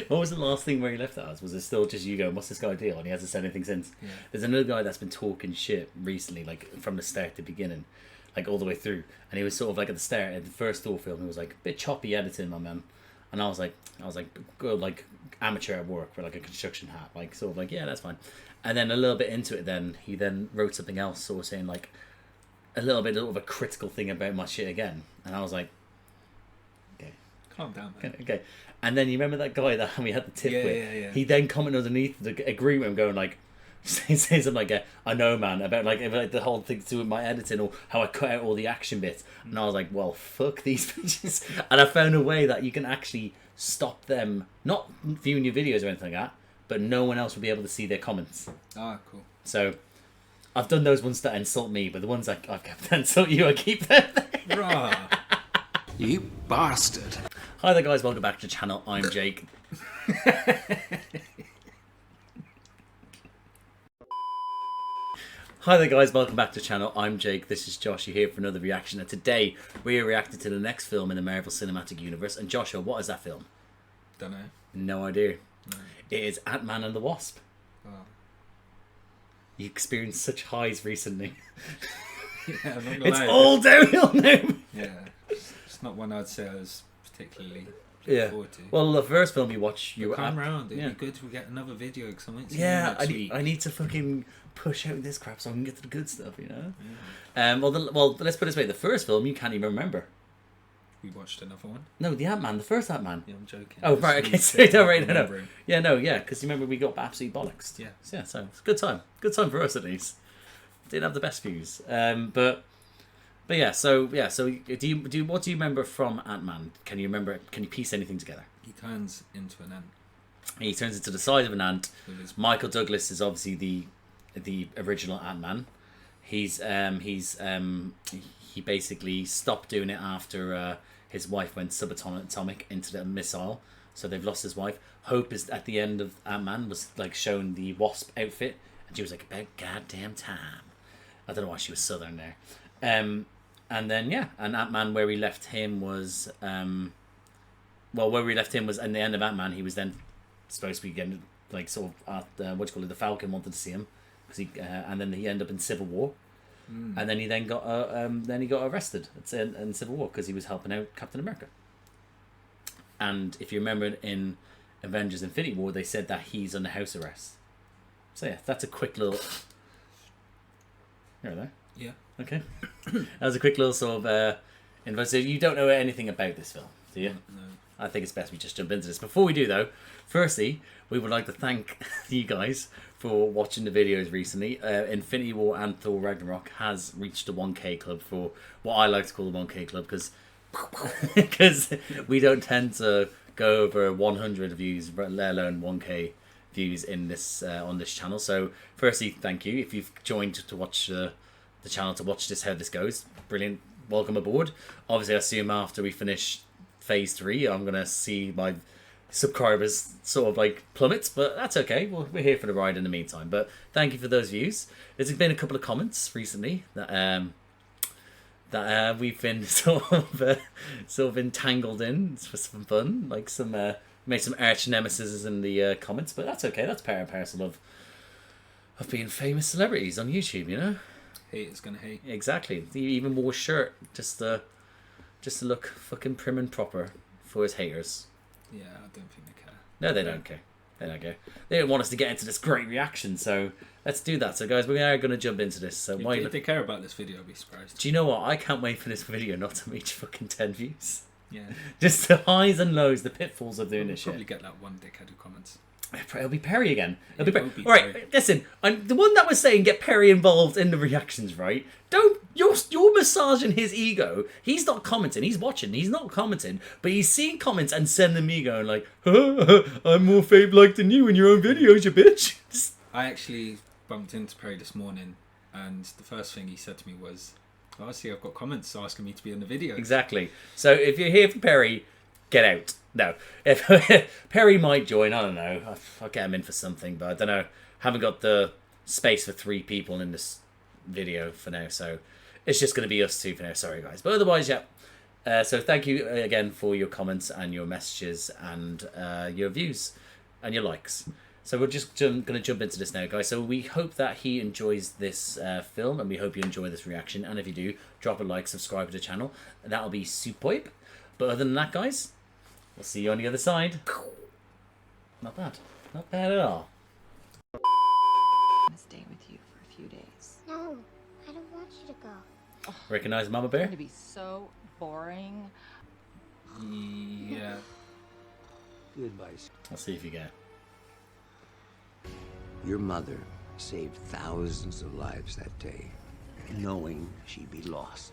What was the last thing where he left us? Was it still just you going, what's this guy deal? And he hasn't said anything since. Yeah. There's another guy that's been talking shit recently, like from the start to beginning, like all the way through. And he was sort of like at the start, at the first Thor film, he was like, a bit choppy editing, my man. And I was like, good, like amateur at work with like a construction hat, like sort of like, yeah, that's fine. And then a little bit into it, then he then wrote something else, sort of saying like a little bit of a critical thing about my shit again. And I was like, okay, calm down, man. Okay. And then you remember that guy that we had the tip with? Yeah. He then commented underneath the agreement, going like, saying something like, I know, man, about like the whole thing to do with my editing or how I cut out all the action bits. And I was like, well, fuck these bitches. And I found a way that you can actually stop them not viewing your videos or anything like that, but no one else will be able to see their comments. Ah, cool. So I've done those ones that insult me, but the ones that insult you, I keep them. Rah. You bastard. Hi there, guys. Welcome back to the channel. I'm Jake. Hi there, guys. Welcome back to the channel. I'm Jake. This is Josh. You're here for another reaction. And today we are reacting to the next film in the Marvel Cinematic Universe. And Joshua, what is that film? Don't know. No idea. No. It is Ant-Man and the Wasp. Oh. You experienced such highs recently. Yeah, I'm not gonna It's lie. all downhill now. Yeah, it's not one I'd say I was particularly looking Yeah. forward to. Well, the first film you watched, you were Come at, round. It'd yeah. be good to get another video because I went to Yeah, next week. I need to fucking push out this crap so I can get to the good stuff, you know? Yeah. Well, let's put it this way. The first film, you can't even remember. We watched another one. No, the Ant-Man, the first Ant-Man. Yeah, I'm joking. Oh, right, okay. Just So, no, right, no. remembering. Yeah, no, yeah, because you remember we got absolutely bollocksed. Yeah. So, yeah, so it's a good time. Good time for us, at least. Didn't have the best views. But yeah, so do you what do you remember from Ant-Man? Can you piece anything together? He turns into an ant. He turns into the size of an ant. With his Michael Douglas is obviously the original Ant-Man. He basically stopped doing it after his wife went subatomic into the missile, so they've lost his wife. Hope is at the end of Ant-Man was like shown the Wasp outfit, and she was like, about goddamn time. I don't know why she was southern there. And then yeah, and Ant-Man where we left him was in the end of Ant-Man. He was then supposed to be getting like sort of at the Falcon wanted to see him because and then he ended up in Civil War. And then he got arrested in Civil War because he was helping out Captain America. And if you remember in Avengers Infinity War, they said that he's under house arrest. So yeah, that's a quick little... You're there? Yeah. Okay. That was a quick little sort of... So you don't know anything about this film, do you? No. I think it's best we just jump into this. Before we do, though, firstly, we would like to thank you guys for watching the videos recently. Infinity War and Thor Ragnarok has reached the 1K club for what I like to call the 1K club because we don't tend to go over 100 views, let alone 1K views in this on this channel. So, firstly, thank you if you've joined to watch the channel to watch this how this goes. Brilliant, welcome aboard. Obviously, I assume after we finish Phase 3, I'm gonna see my subscribers sort of like plummets, but that's okay. We're here for the ride in the meantime. But thank you for those views. There's been a couple of comments recently that we've been sort of entangled in for some fun, like some made some arch nemesis in the comments, but that's okay. That's part and parcel of being famous celebrities on YouTube, you know. Hate is gonna hate. Exactly. He even wore a shirt just to look fucking prim and proper for his haters. Yeah, I don't think they care. No, they don't care. They don't care. They don't want us to get into this great reaction, so let's do that. So, guys, we are going to jump into this. So, If they care about this video, I'll be surprised. Do you know what? I can't wait for this video not to reach fucking 10 views. Yeah. Just the highs and lows, the pitfalls of doing this shit. Probably get that one dickhead who comments. It'll be Perry again. It'll be Yeah, Perry. it'll be All right, Perry. listen. I'm the one that was saying get Perry involved in the reactions, right? Don't you're massaging his ego. He's not commenting. He's watching. He's not commenting, but he's seeing comments and sending me going like, "I'm more fave-like than you in your own videos, you bitch." I actually bumped into Perry this morning, and the first thing he said to me was, "Oh, I see I've got comments asking me to be in the video." Exactly. So if you're here for Perry, get out. No, if Perry might join, I don't know. I'll get him in for something, but I don't know. Haven't got the space for 3 people in this video for now, so it's just going to be us 2 for now. Sorry, guys. But otherwise, yeah, So thank you again for your comments and your messages and your views and your likes. So we're just going to jump into this now, guys. So we hope that he enjoys this film, and we hope you enjoy this reaction. And if you do, drop a like, subscribe to the channel. That'll be superb. But other than that, guys, we'll see you on the other side. Not bad. Not bad at all. I'm gonna stay with you for a few days. No, I don't want you to go. Recognize Mama It's going Bear? to be so boring. Yeah. Good advice. I'll see if you get it. Your mother saved thousands of lives that day, knowing she'd be lost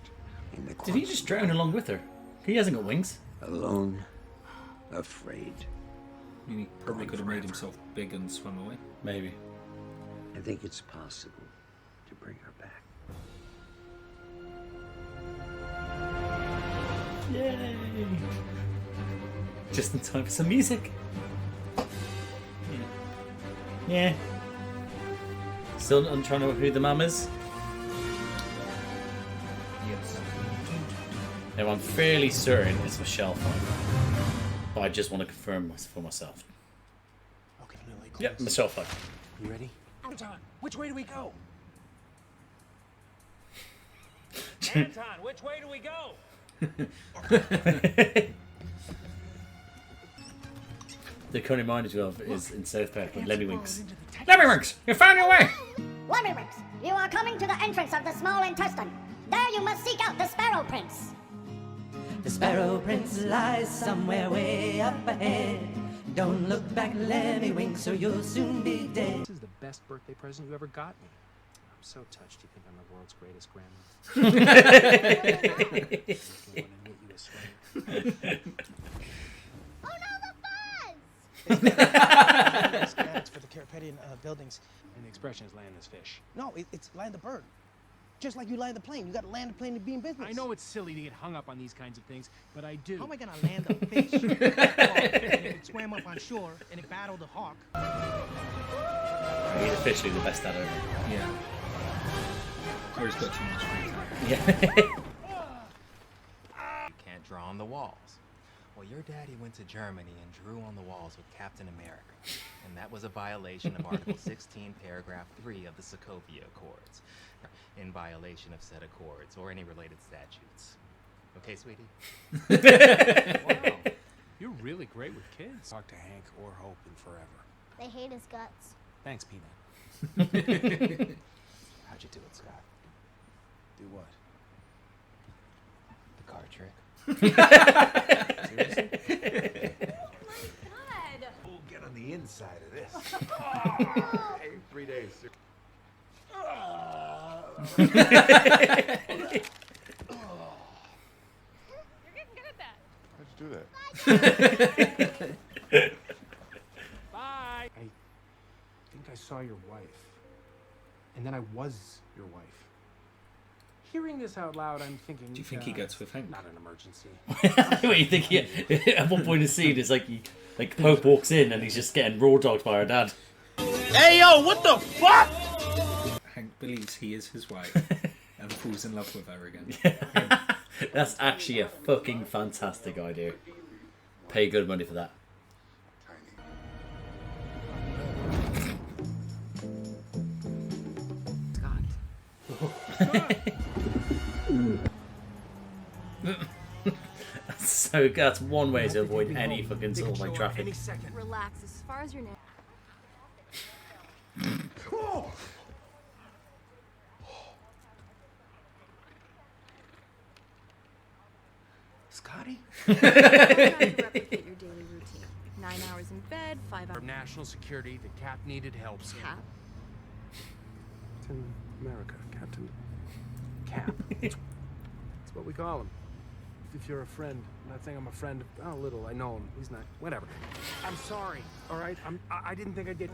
in the Did he just drown along with her? He hasn't got wings. alone, afraid. I mean, he probably could have made himself big and swum away. Maybe. I think it's possible to bring her back. Yay! Just in time for some music. Yeah. Still I'm trying to know who the mum is. Yes. Now I'm fairly certain it's Michelle Pfeiffer, but I just want to confirm for myself. Okay, Lily, close. Yep, Michelle Pfeiffer. You ready? Anton, which way do we go? Anton, which way do we go? The current reminded you of is in South Park with Lemmy Winks. Lemmy Winks, you found your way. Lemmy-winks, you are coming to the entrance of the small intestine. There you must seek out the Sparrow Prince. The Sparrow Prince lies somewhere way up ahead. Don't look back, Lemmy-winks, or you'll soon be dead. This is the best birthday present you ever got me. I'm so touched you think I'm the world's greatest grandmother. Oh no, the fuzz! It's for the Carpathian buildings. And the expression is land this fish. No, it's land the bird. Just like you land the plane. You got to land the plane to be in business. I know it's silly to get hung up on these kinds of things, but I do. How am I going to land a fish? Well, if it swam up on shore and it battled a hawk. He's officially the best dad ever. Yeah. Or he's got too much free time. Yeah. You can't draw on the walls. Well, your daddy went to Germany and drew on the walls with Captain America. And that was a violation of Article 16, Paragraph 3 of the Sokovia Accords. In violation of said accords or any related statutes. Okay, sweetie? Wow. You're really great with kids. Talk to Hank or Hope in forever. They hate his guts. Thanks, Peanut. How'd you do it, Scott? Do what? The card trick. Seriously? We'll get on the inside of this. Hey, 3 days. You're getting good at that. How'd you do that? Bye. I think I saw your wife. And then I was your wife. Hearing this out loud, I'm thinking... Do you think he gets with Hank? Not an emergency. What you think? At one point in the scene, it's like Pope walks in and he's just getting raw dogged by her dad. Hey, yo, what the fuck? Hank believes he is his wife and falls in love with her again. That's actually a fucking fantastic idea. Pay good money for that. That's one way to avoid any fucking sort of like traffic. Relax, as far as your name. Scotty? Replicate your daily routine. 9 hours in bed, 5 hours. From National Security, the Cap needed help. Cap? Captain America, Captain Cap. That's what we call him. If you're a friend, I'm not saying I'm a friend. Oh, little, I know him. He's not. Whatever. I'm sorry. All right. I didn't think I'd get.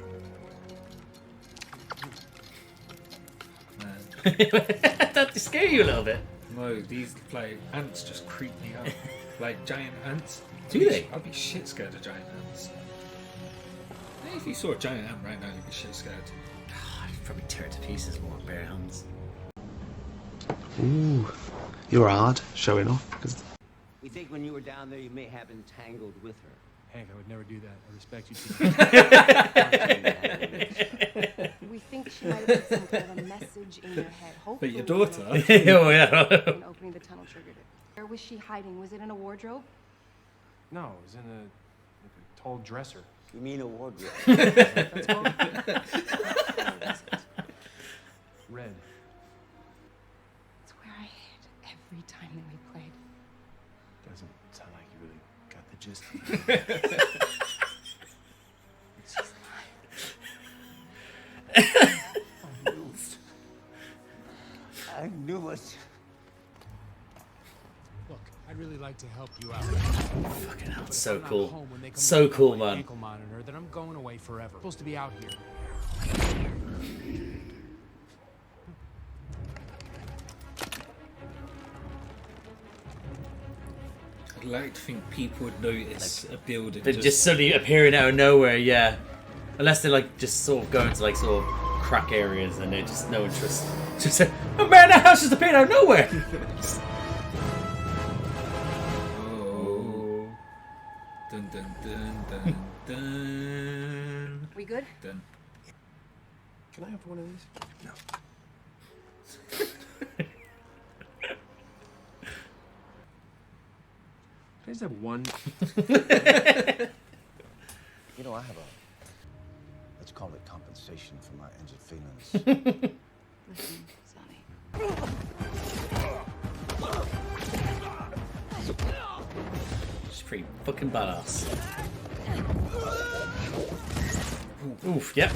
That scare you a little bit. No, these like ants just creep me out. Like giant ants. Do they? I'd be shit scared of giant ants. If you saw a giant ant right now, you'd be shit scared. I'd probably tear it to pieces with my bare hands. Ooh, you're hard showing off. think when you were down there you may have entangled with her? Hank, I would never do that. I respect you too. We think she might have put some kind of a message in your head. But Hopefully, your daughter? Oh, yeah. when opening the tunnel triggered it. Where was she hiding? Was it in a wardrobe? No, it was in a tall dresser. You mean a wardrobe? That's all. Red. It's where I hid every time that we played. Doesn't sound like you really got the gist. I knew it. Look, I'd really like to help you out. Fucking hell, it's so cool. So So cool, man. Ankle monitor, then I'm going away forever. I'm supposed to be out here. I'd like to think people would notice a building. They're just suddenly appearing out of nowhere, yeah. Unless they're like just sort of going to like sort of crack areas and they're just no interest. Just a man, that house just appeared out of nowhere. Oh. Dun dun dun dun dun. We good? Dun. Can I have one of these? No. Can I just have one? You know, I have a, let's call it compensation for my injured feelings. Listen, Sonny. She's pretty fucking badass. Oof, yep.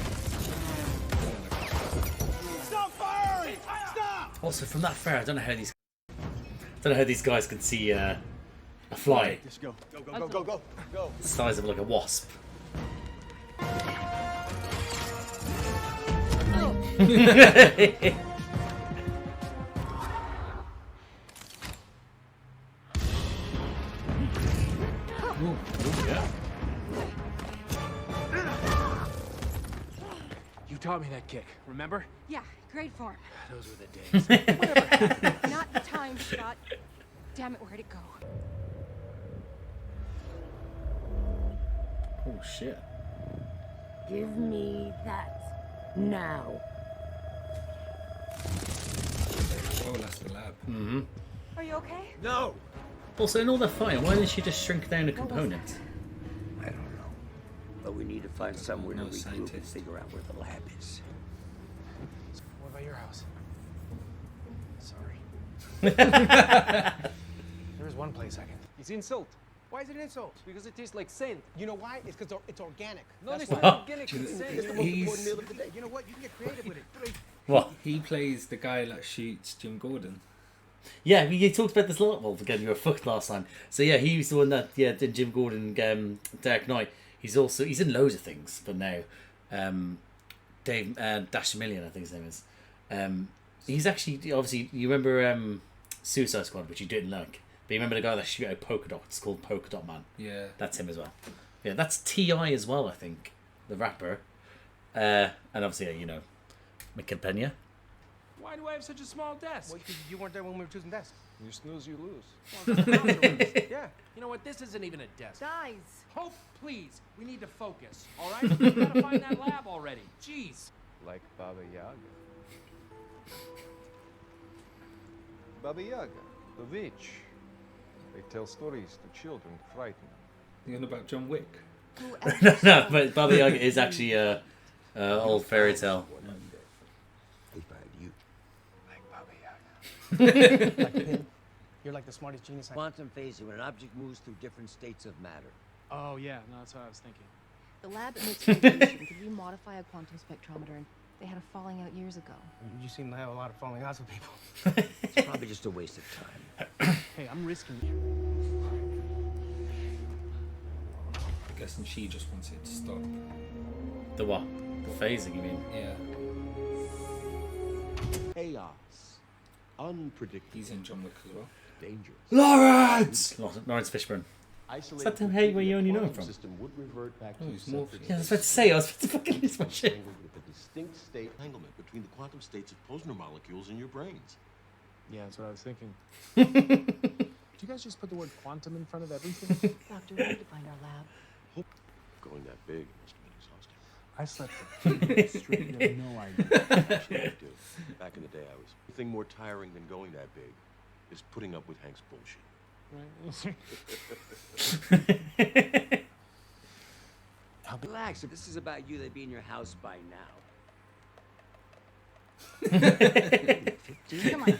Stop firing! Stop! Also, from that far, I don't know how these guys can see a fly Just go. Go, go, go, go, go, go. the size of like a wasp. You taught me that kick, remember? Yeah, great form. Those were the days. Not the time shot. Damn it, where'd it go? Oh shit. Give me that now. Oh, that's the lab. Mm-hmm. Are you okay? No! Also, in all that fire, why didn't she just shrink down a component? I don't know. But we need to find somewhere to No regroup and scientist. figure out where the lab is. What about your house? Sorry. There is one place I can. It's insult. Why is it an insult? Because it tastes like sand. You know why? It's because it's organic. No, That's it's why. not organic. It's sand. It's the most important meal of the day. You know what? You can get creative with it. What? He plays the guy that shoots Jim Gordon. Yeah, we talked about this a lot. Well, again, you were fucked last time. So yeah, he was the one that did Jim Gordon, Dark Knight. He's in loads of things, but now, Dave Dastmalchian, I think his name is. He's actually obviously you remember Suicide Squad, which you didn't like, but you remember the guy that shot out polka dots called Polka Dot Man. Yeah, that's him as well. Yeah, that's T.I. as well, I think, the rapper, and obviously you know, Peña. Why do I have such a small desk? Well, you weren't there when we were choosing desks. You snooze, you lose. Yeah. You know what? This isn't even a desk. Guys. Hope, please. We need to focus, all right? We gotta find that lab already. Jeez. Like Baba Yaga. Baba Yaga, the witch. They tell stories to children to frighten them. You know about John Wick? No, but Baba Yaga is actually a old fairy tale. They find you. Like Baba Yaga. Like Pin. You're like the smartest genius I... Quantum phasing, when an object moves through different states of matter. Oh, yeah. No, that's what I was thinking. The lab emits radiation. Could we modify a quantum spectrometer? And they had a falling out years ago. You seem to have a lot of falling outs with people. It's probably just a waste of time. Hey, I'm risking I'm guessing she just wants it to stop. The what? The phasing, you mean? Yeah. Chaos. Unpredictable. He's in John Wick as well. Dangerous. Laurence Fishburne. Isolated Is that the hey where you only know him quantum from? system would revert back Oh, to he's a Morpheus. separate Yeah, I was about to say. I was about to fucking lose my shit. with a distinct state entanglement between the quantum states of Posner molecules in your brains. Yeah, that's what I was thinking. you guys just put the word quantum in front of everything? Doctor, we need to find our lab. Going that big must have been exhausting. I slept for 3 days straight. You have no idea. Actually, I do. Back in the day, the thing more tiring than going that big is putting up with Hank's bullshit. Right. Relax. If this is about you, they'd be in your house by now. Come on.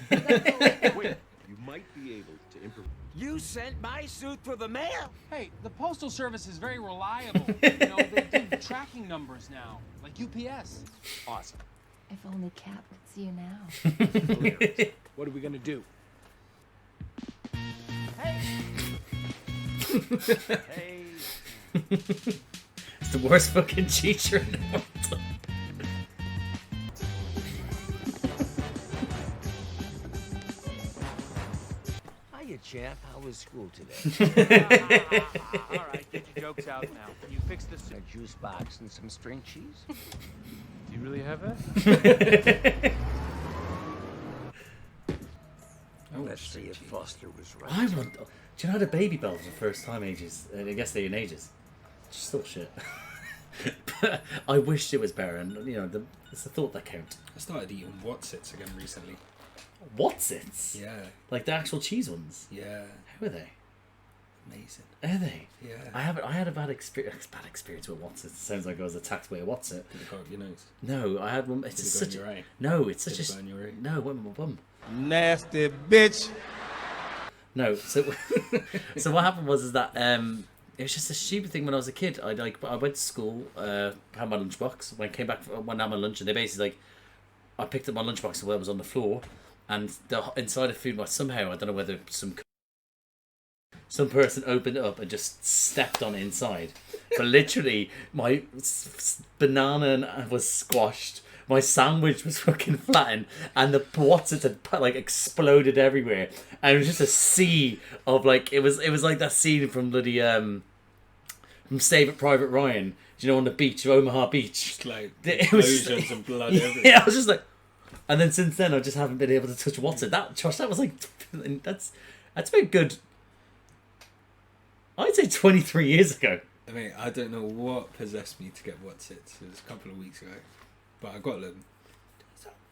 Wait, you might be able to improvise. You sent my suit through the mail? Hey, the Postal Service is very reliable. You know, they do tracking numbers now, like UPS. Awesome. If only Cap could see you now. What are we gonna do? Hey. It's the worst fucking teacher in the world. Hiya, champ. How was school today? All right, get your jokes out now. Can you fix this? A juice box and some string cheese? Do you really have that? Let's see if Foster was right. I want. Do you know how the baby bell was the first time ages? I guess they in ages. Just still shit. But I wished it was better, and you know, it's the thought that counts. I started eating Watsits again recently. Watsits? Yeah. Like the actual cheese ones? Yeah. How are they? Amazing. Are they? Yeah. I had a bad experience with Watsits. It sounds like I was attacked by a Watsit. Did it go up your nose? No, I had one. It's Did just it go such in your eye? No, it's Did such it a go in your eye? no. It went in my bum. Nasty bitch. No, so so what happened was that it was just a stupid thing when I was a kid. I went to school, had my lunchbox. When I came back, when I had my lunch, and they basically I picked up my lunchbox and it was on the floor, and the inside of food was somehow, I don't know whether some person opened it up and just stepped on it inside, but literally my banana was squashed. My sandwich was fucking flattened, and the Watsits had like exploded everywhere, and it was just a sea of like it was like that scene from bloody from Saving Private Ryan. Do you know, on the beach of Omaha Beach? Just like It was explosions and blood everywhere. Yeah, I was just like, and then since then I just haven't been able to touch Watsit. That was like that's been good. I'd say 23 years ago. I mean, I don't know what possessed me to get Watsits. It was a couple of weeks ago. But I got them.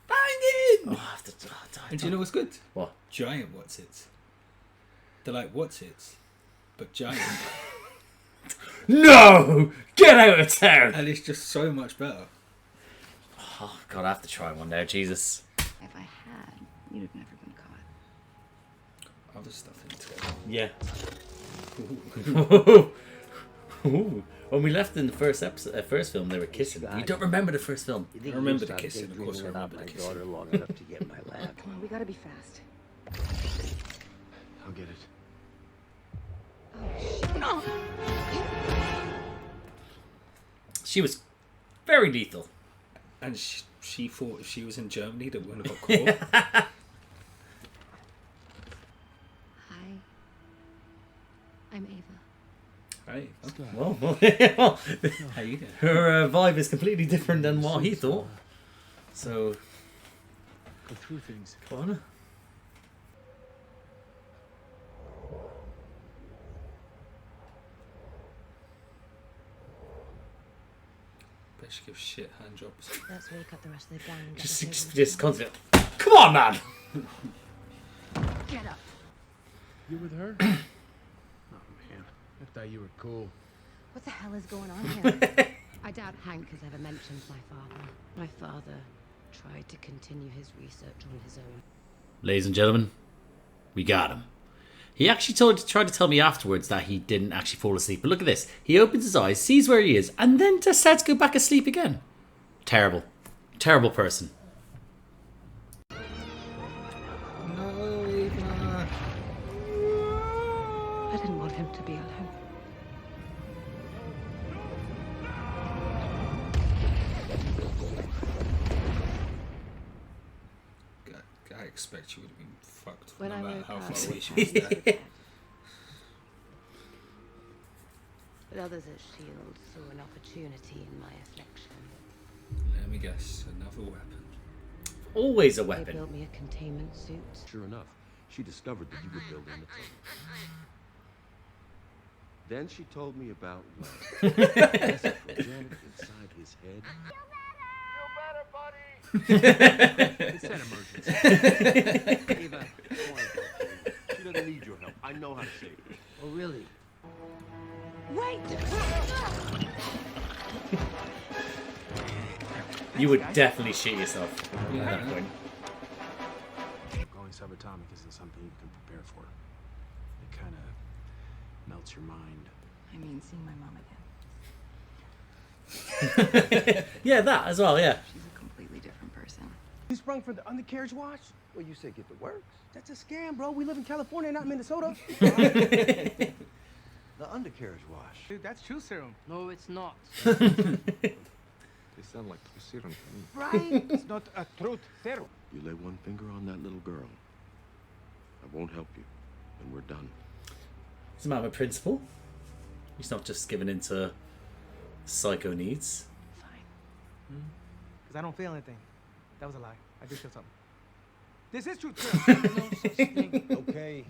Banging! Oh, and do you know what's good? What? Giant Watsits. They're like Watsits, but giant. No! Get out of town! And it's just so much better. Oh, God, I have to try one now, Jesus. If I had, you'd have never been caught. Other stuff into it. Yeah. Ooh. When we left in the first film, they were kissing. You don't remember the first film? I remember the kissing, of course I remember the kissing. Daughter long enough to get my lab. Come on, we gotta be fast. I'll get it. Oh, She was very lethal. And she thought if she was in Germany, that wouldn't have got caught. Hi. I'm Ava. Right. Okay. Well, how you doing? Her vibe is completely different than what he thought. So, Go through things. come on. Bet she gives shit hand jobs. That's where you cut the rest of the gang and get the Just constant. Come on, man! Get up. You with her? Oh man, I thought you were cool. What the hell is going on here? I doubt Hank has ever mentioned my father. My father tried to continue his research on his own. Ladies and gentlemen, we got him. He actually tried to tell me afterwards that he didn't actually fall asleep. But look at this. He opens his eyes, sees where he is, and then decides to go back asleep again. Terrible. Terrible person. No, Eva. I didn't want him to be alone. I expect she would have been fucked When no I matter woke how up, far I away was she was there. But others at S.H.I.E.L.D. saw an opportunity in my affliction. Let me guess, another weapon. Always a They weapon. built me a containment suit. Sure enough, she discovered that you were building the tunnel. Then she told me about love. Yes, from Janet inside his head. It's an emergency. Eva, she doesn't need your help. I know how to save her. Oh, really? Wait! You would definitely shit yourself at that point. Going subatomic isn't something you can prepare for. It kind of melts your mind. I mean, seeing my mom again. Yeah, that as well, yeah. She's a completely different person. You sprung for the undercarriage wash? Well, you say get the works. That's a scam, bro. We live in California, not Minnesota. The undercarriage wash. Dude, that's true serum. No, it's not. They sound like serum to me. Right? It's not a truth serum. You lay one finger on that little girl, I won't help you, and we're done. It's a matter of principle. He's not just giving into psycho needs. Because I don't feel anything. That was a lie. I did feel something. This is truth serum. There's no such thing. Okay.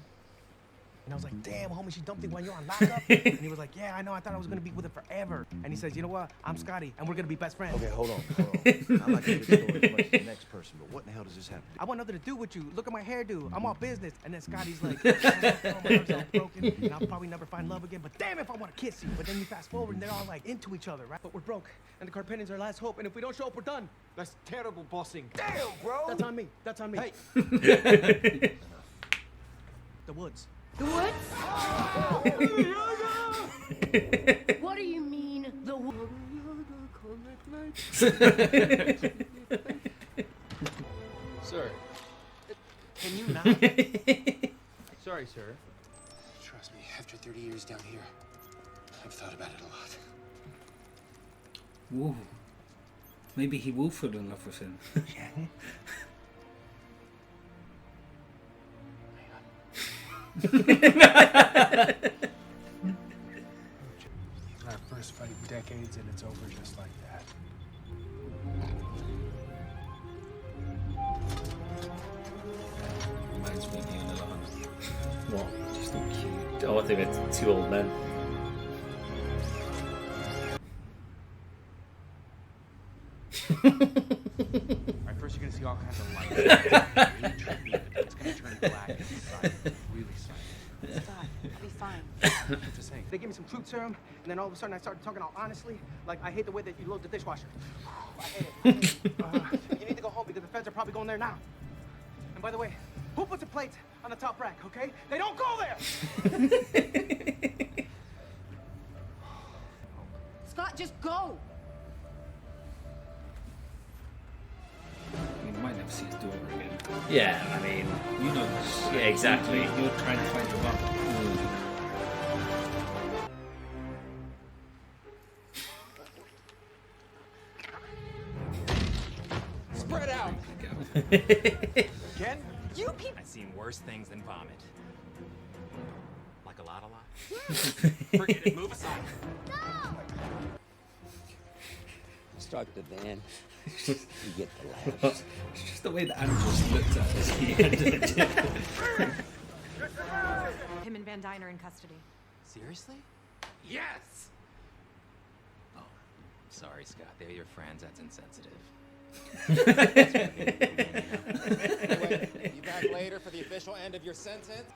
And I was like, damn, homie, she dumped it when you're on lockup. And he was like, yeah, I know. I thought I was going to be with her forever. And he says, you know what? I'm Scotty, and we're going to be best friends. Okay, hold on. I'm not gonna get the story as much as the next person, but what in the hell does this have to do? I want nothing to do with you. Look at my hairdo. I'm all business. And then Scotty's like, oh, my heart's all broken, and I'll probably never find love again. But damn if I want to kiss you. But then you fast forward, and they're all like into each other, right? But we're broke, and the Carpenters are our last hope. And if we don't show up, we're done. That's terrible bossing. Damn, bro. That's on me. That's on me. Hey. The woods. The woods? What do you mean, the woods? Sir, can you not? Sorry, sir. Trust me, after 30 years down here, I've thought about it a lot. Whoa. Maybe he will fall in love with him. Our first fight in decades, and it's over just like that. Reminds me of you and Alana. What? Just so cute. Oh, I think it's two old men. Alright, first you're gonna see all kinds of light. Really trippy, but then it's gonna turn black and silent. Really silent. Stop. I'll be fine. I'm just saying. They gave me some truth serum, and then all of a sudden I started talking all honestly. Like, I hate the way that you load the dishwasher. I hate it. You need to go home because the feds are probably going there now. And by the way, who puts a plate on the top rack, okay? They don't go there! Scott, just go! You might never see his daughter again. Yeah, I mean... You know this. Yeah, exactly. You're trying to find your mum. Spread out! Ken? You people... I've seen worse things than vomit. Like a lot. Forget it, move aside. Start the van. You get the laughs. It's just the way that Anna just looked at us at the end of it. Him and Van Dyne are in custody. Seriously? Yes! Oh, sorry, Scott. They're your friends. That's insensitive. Anyway, you back later for the official end of your sentence?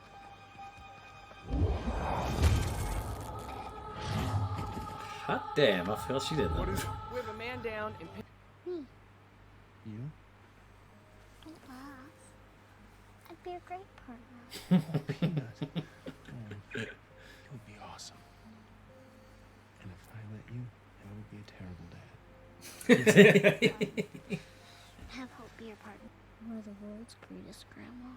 Hot damn, I feel she did that. We have a man down in... You? I'd be a great partner. Peanut. You would be awesome. And if I let you, I would be a terrible dad. Have Hope be your partner. We're the world's greatest grandma.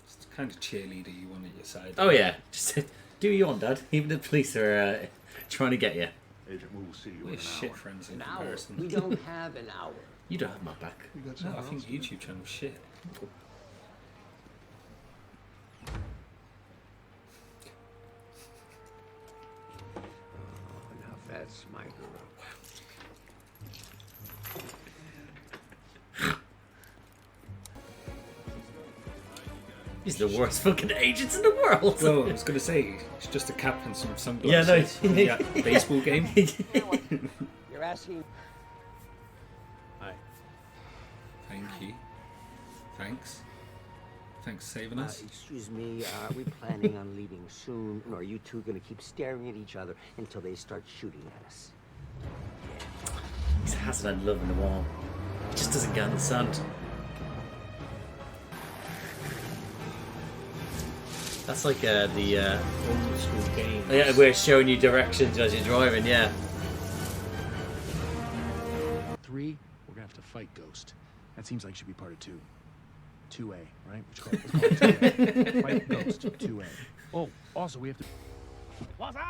It's the kind of cheerleader you want at your side. Oh yeah, just do what you want, Dad. Even the police are trying to get you. Agent, we'll see you We're in an shit hour. friends in An hour. comparison. We don't have an hour. You don't have my back. No, I think YouTube channel shit. Oh, now that's my girl. He's the worst fucking agents in the world. Well, I was going to say, it's just a cap and some Yeah, sunglasses. no. Yeah, baseball game. You're asking. Hi. Thank you. Thanks. Thanks for saving us. Excuse me, are we planning on leaving soon? Or are you two gonna keep staring at each other until they start shooting at us? He hasn't had love in a while. He just doesn't get in the sand. That's like the old school game. yeah, we're showing you directions as you're driving. Yeah. 3, we're gonna have to fight Ghost. That seems like it should be part of 2. 2A, right? Let's call it 2A. Fight Ghost, 2A. Oh, also we have to. What's up?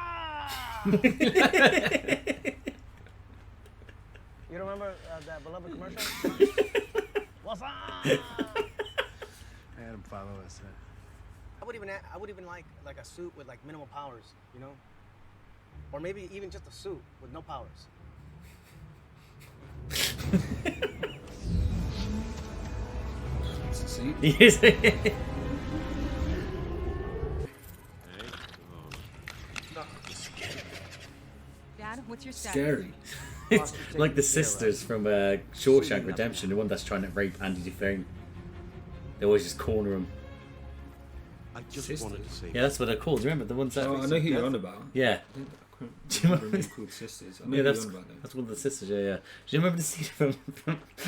You remember that beloved commercial? What's up? I had him follow us. I would even like a suit with like minimal powers, you know? Or maybe even just a suit with no powers. Yes. Dad, what's your status? Scary. It's like the sisters from Shawshank Redemption, the one that's trying to rape Andy Dufresne. They always just corner him. I just wanted to say. Yeah, that's what they're called. Do you remember the ones that? Oh, I know who you're on about. Yeah. I can't remember them called sisters. I know Yeah, who that's you're on about them. that's one of the sisters. Yeah, yeah. Do you remember the scene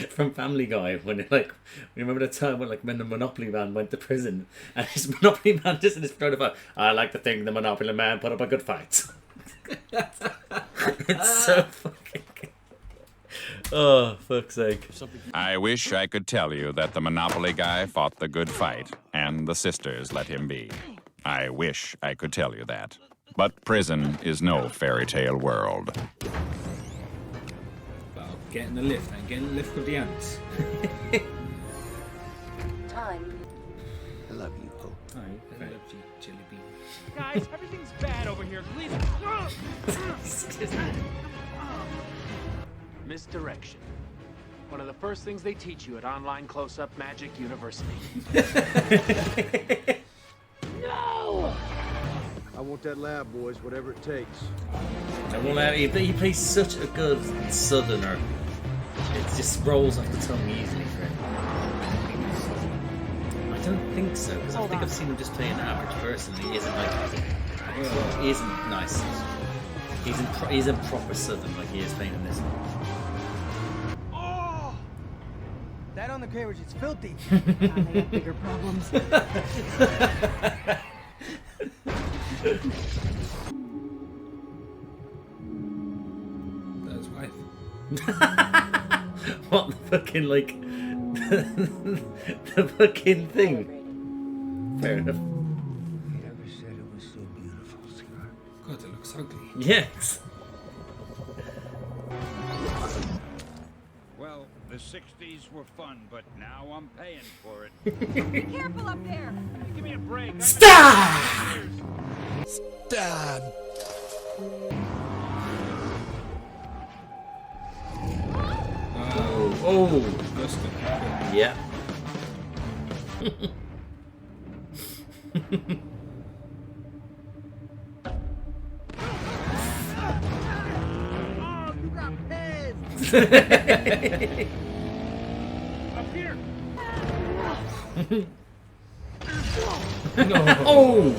from Family Guy when it, like, you remember the time when the Monopoly Man went to prison and his Monopoly Man just in his front of a, I like to think the Monopoly Man put up a good fight. It's so fucking. Oh, fuck's sake. I wish I could tell you that the Monopoly guy fought the good fight and the sisters let him be. I wish I could tell you that. But prison is no fairy tale world. About getting a lift and getting a lift with the ants. Time. I love you, Hope. I love you, Jelly Bean. Guys, everything's bad over here. Leave it. Misdirection. One of the first things they teach you at Online Close-Up Magic University. No! I want that lab, boys, whatever it takes. He plays such a good Southerner. It just rolls off the tongue easily for him. I don't think so, because I think I've seen him just play an average person. He isn't like. He isn't nice. He's in proper Southern, like he is playing in this one. That undercarriage is filthy. They have bigger problems. That's wife. What the fucking the fucking thing? Fair enough. You never said it was so beautiful, Scott. God, it looks ugly. Yes. Well, the 60s were fun, but now I'm paying for it. Be careful up there. Give me a break. Stop! Stop! Oh. Yeah. Oh, you got pissed. Up here. No. Oh.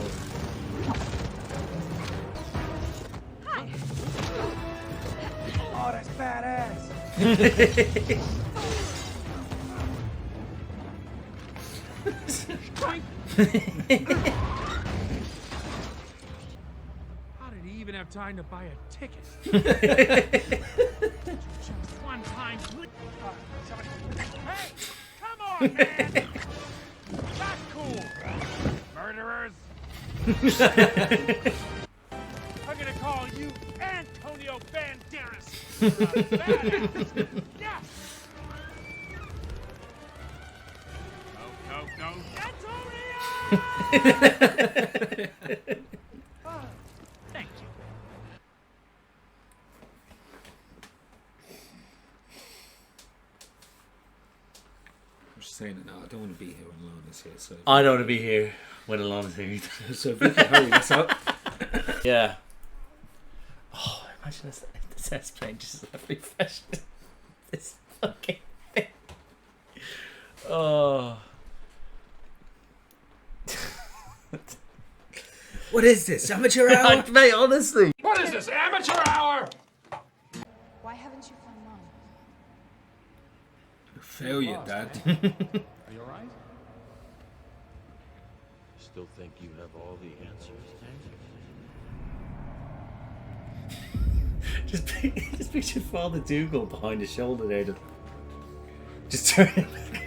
Oh, that's badass. How did he even have time to buy a ticket? Just one time, please. Somebody. Hey, come on, man! Not cool. Murderers. I'm gonna call you Antonio Banderas. Badass. Yes. Go, Antonio! Thank you. Which saying it now. I don't want to be here when Lana's here. So I don't want to be here when Alana's here. So if we can hurry this up. Yeah. Oh, imagine this airplane just refreshed this fucking thing. Oh. What is this? Amateur hour? Mate, honestly. What is this, amateur hour? Why haven't you found Mom? Failure, Dad. Are you alright? Still think you have all the answers, Just picture Father Dougal behind his shoulder there. Just turn it back.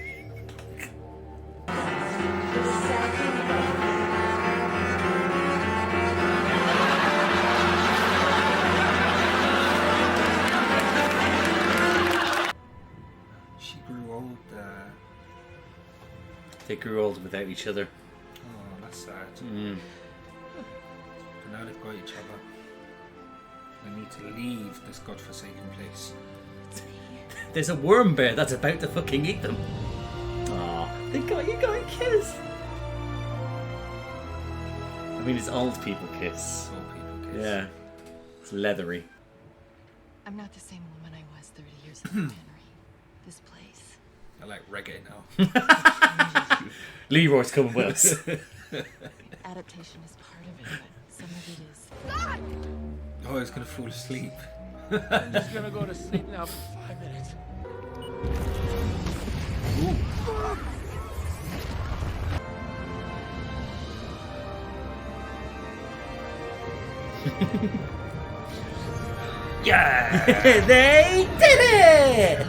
She grew old. They grew old without each other. Oh, that's sad. Mm. But now they've got each other. They need to leave this godforsaken place. There's a worm bear that's about to fucking eat them. Aw, they got you got a kiss. I mean, it's old people kiss. Old people kiss. Yeah, it's leathery. I'm not the same woman I was 30 years ago, Henry. This place. I like reggae now. Leroy's coming with us. Adaptation is part of it, but some of it is. Oh, I was gonna fall asleep. I'm just gonna go to sleep now for 5 minutes. Yeah, they did it.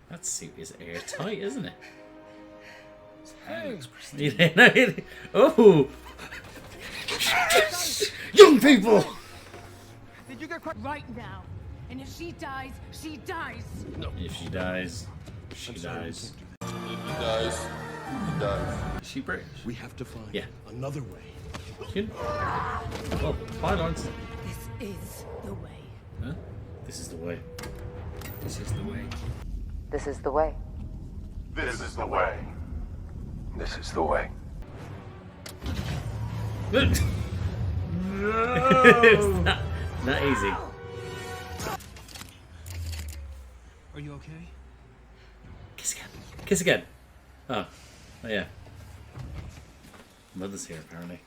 That suit is airtight, isn't it? Hey. Oh, young people. Did you get right now? And if she dies, she dies. No. If she dies, she dies. If he dies, he dies. Is she British? We have to find another way. Oh, hi, Laurence. This is the way. Huh? This is the way. This is the way. This is the way. This is the way. This is the way. It's not easy. Are you okay? Kiss again. Kiss again. Oh yeah. Mother's here apparently.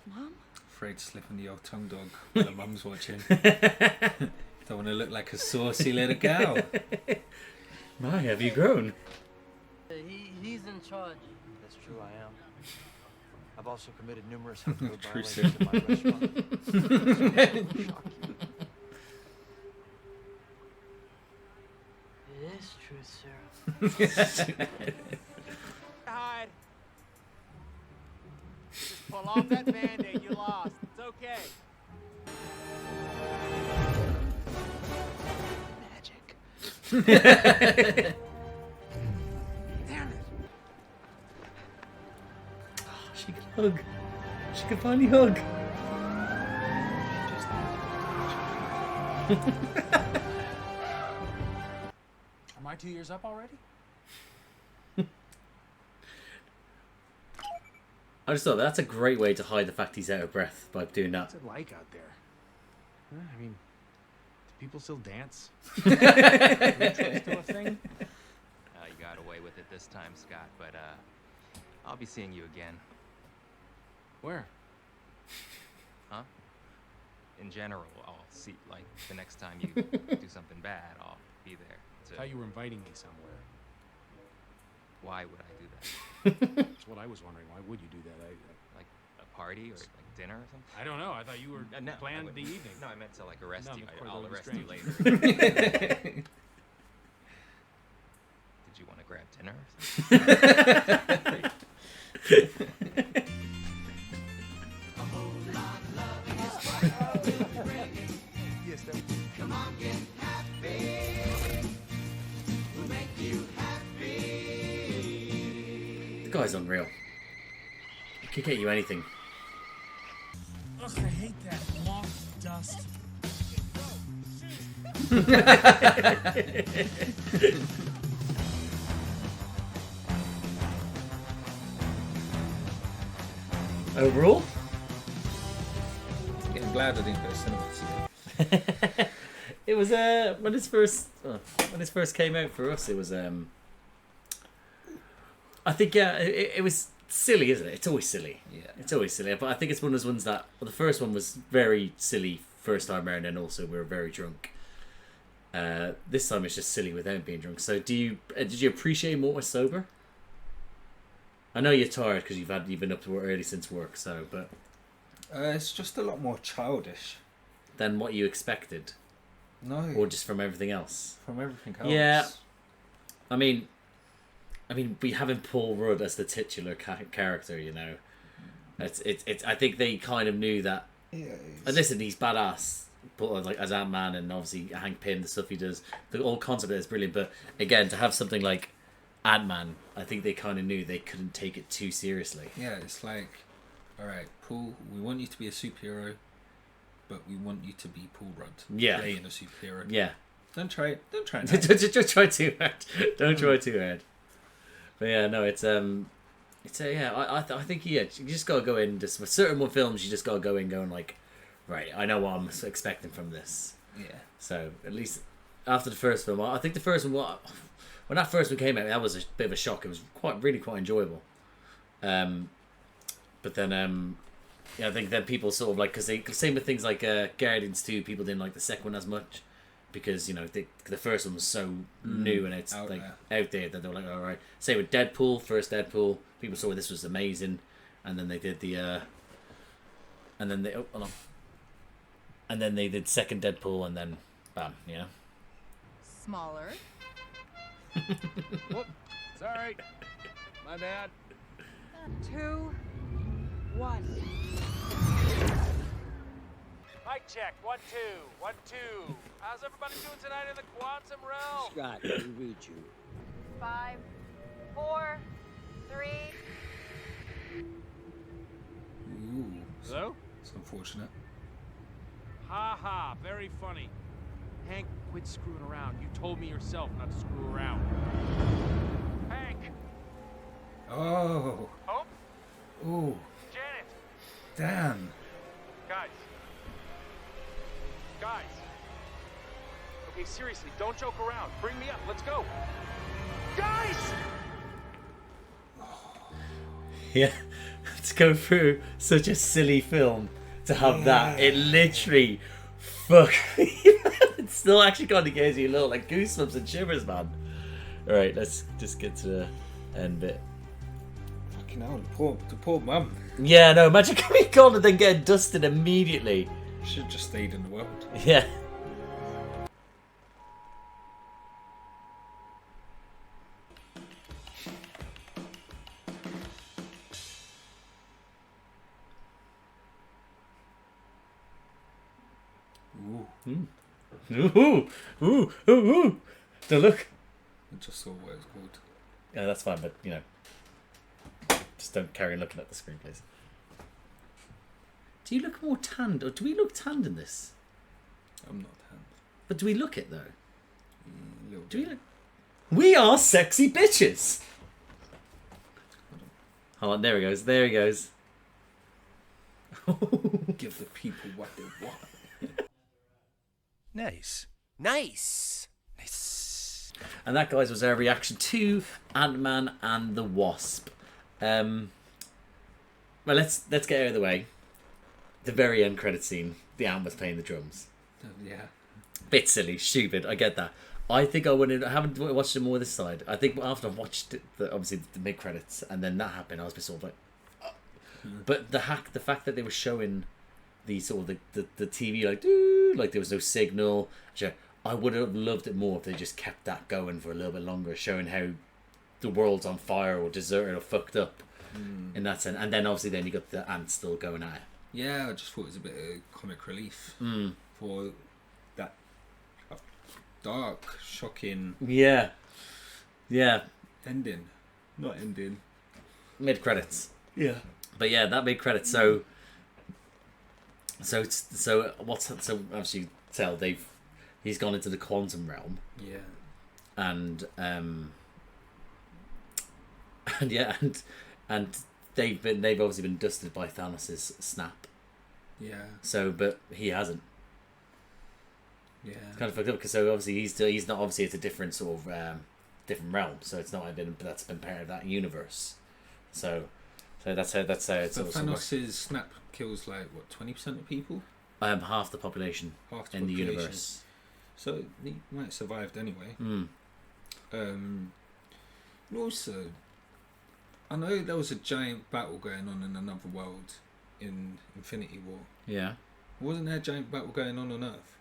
Mom? Afraid to slip in the old tongue dog while the mum's watching. Don't want to look like a saucy little gal. My, have you grown? He's in charge. That's true, I am. I've also committed numerous True, violations in my restaurant. It is true, Sarah. Hide. Just pull off that band-aid you lost. It's okay. Magic. Damn it. She could hug. She could finally hug. Am I 2 years up already? I just thought that's a great way to hide the fact he's out of breath by doing that. What's it like out there? I mean, do people still dance? You got away with it this time, Scott, but I'll be seeing you again. Where? Huh? In general, I'll see, like, the next time you do something bad, I'll be there. I thought you were inviting me somewhere. Why would I do that? That's what I was wondering. Why would you do that? Like a party or like dinner or something? I don't know. I thought you were No, planned the evening. No, I meant to like arrest you. of course, I'll that would arrest be you later. Did you want to grab dinner or something? Yes, Come on, get happy. We'll make you happy. The guy's unreal. He could get you anything. Ugh, I hate that moth dust. Overall, Yeah, I'm glad I didn't go to cinema to see it. it was when this first came out for us, it was I think it was silly, isn't it? It's always silly. Yeah, it's always silly. But I think it's one of those ones that the first one was very silly first time around, and also we were very drunk. This time it's just silly without being drunk. So did you appreciate more sober? I know you're tired because you've been up to work early since work. So, but it's just a lot more childish than what you expected. No, or just from everything else. From everything else. Yeah, I mean, we having Paul Rudd as the titular character, you know, it's. I think they kind of knew that. Yeah. And listen, he's badass. But like as Ant-Man and obviously Hank Pym, the stuff he does, the whole concept of it is brilliant. But again, to have something like Ant-Man, I think they kind of knew they couldn't take it too seriously. Yeah, it's like, all right, Paul, we want you to be a superhero, but we want you to be Paul Rudd. Yeah. Playing a superhero. Yeah. Don't try it. Don't try it. Just try too hard. Don't try too hard. But yeah, no, I think you just gotta go in. Just with certain films, you just gotta go in going like, right, I know what I'm expecting from this. Yeah. So at least after the first film, I think the first one, when that first one came out, that was a bit of a shock. It was really quite enjoyable. But then I think then people sort of like, because same with things like Guardians 2, people didn't like the second one as much because you know the first one was so new and it's out there that they were like, all right. Same with Deadpool, first Deadpool, people saw this was amazing, and then they did and then they did second Deadpool, and then bam, you know. Smaller. Whoop. Sorry. My bad. 2, 1. Mic check. 1, 2. 1, 2. How's everybody doing tonight in the quantum realm? Scott, we read you. 5, 4, 3. Ooh. Hello? It's unfortunate. Ha ha. Very funny. Hank, quit screwing around. You told me yourself not to screw around. Hank! Oh. Hope? Ooh. Janet! Damn. Guys. Okay, seriously, don't joke around. Bring me up. Let's go. Guys! Yeah, to go through such a silly film to have that, it literally fuck me. It's still actually kind of gives you a little like goosebumps and shivers, man. All right, let's just get to the end bit. Fucking hell, the poor mum. Yeah, no, imagine coming gone and then getting dusted immediately. Should have just stayed in the world. Yeah. Ooh. Don't look. I just saw what it's called. Yeah, that's fine, but you know, just don't carry on looking at the screen, please. Do you look more tanned, or do we look tanned in this? I'm not tanned. But do we look it though? Do we look? We are sexy bitches. Hold on, there he goes. There he goes. Give the people what they want. Nice. And that, guys, was our reaction to Ant-Man and the Wasp. Well, let's get out of the way. The very end credit scene, the Ant was playing the drums. Yeah. Bit silly, stupid. I get that. I think I haven't watched it more this side. I think after I've watched it, obviously the mid credits, and then that happened, I was sort of like, oh. But the fact that they were showing the sort of the TV like there was no signal. I would have loved it more if they just kept that going for a little bit longer, showing how the world's on fire or deserted or fucked up in that sense. And then obviously then you got the ants still going at it. Yeah, I just thought it was a bit of comic relief for that dark, shocking. Yeah. Ending, not ending. Mid credits. Yeah. But yeah, that mid credits. So obviously tell he's gone into the quantum realm. Yeah. And they've obviously been dusted by Thanos' snap. Yeah. So, but he hasn't. Yeah. It's kind of fucked up because so obviously he's not, obviously it's a different sort of different realm, so it's not that's been part of that universe. So that's how it's So also Thanos' snap kills like what, 20% of people? Half the population in the universe. So he might have survived anyway. And also, I know there was a giant battle going on in another world in Infinity War. Yeah. Wasn't there a giant battle going on Earth?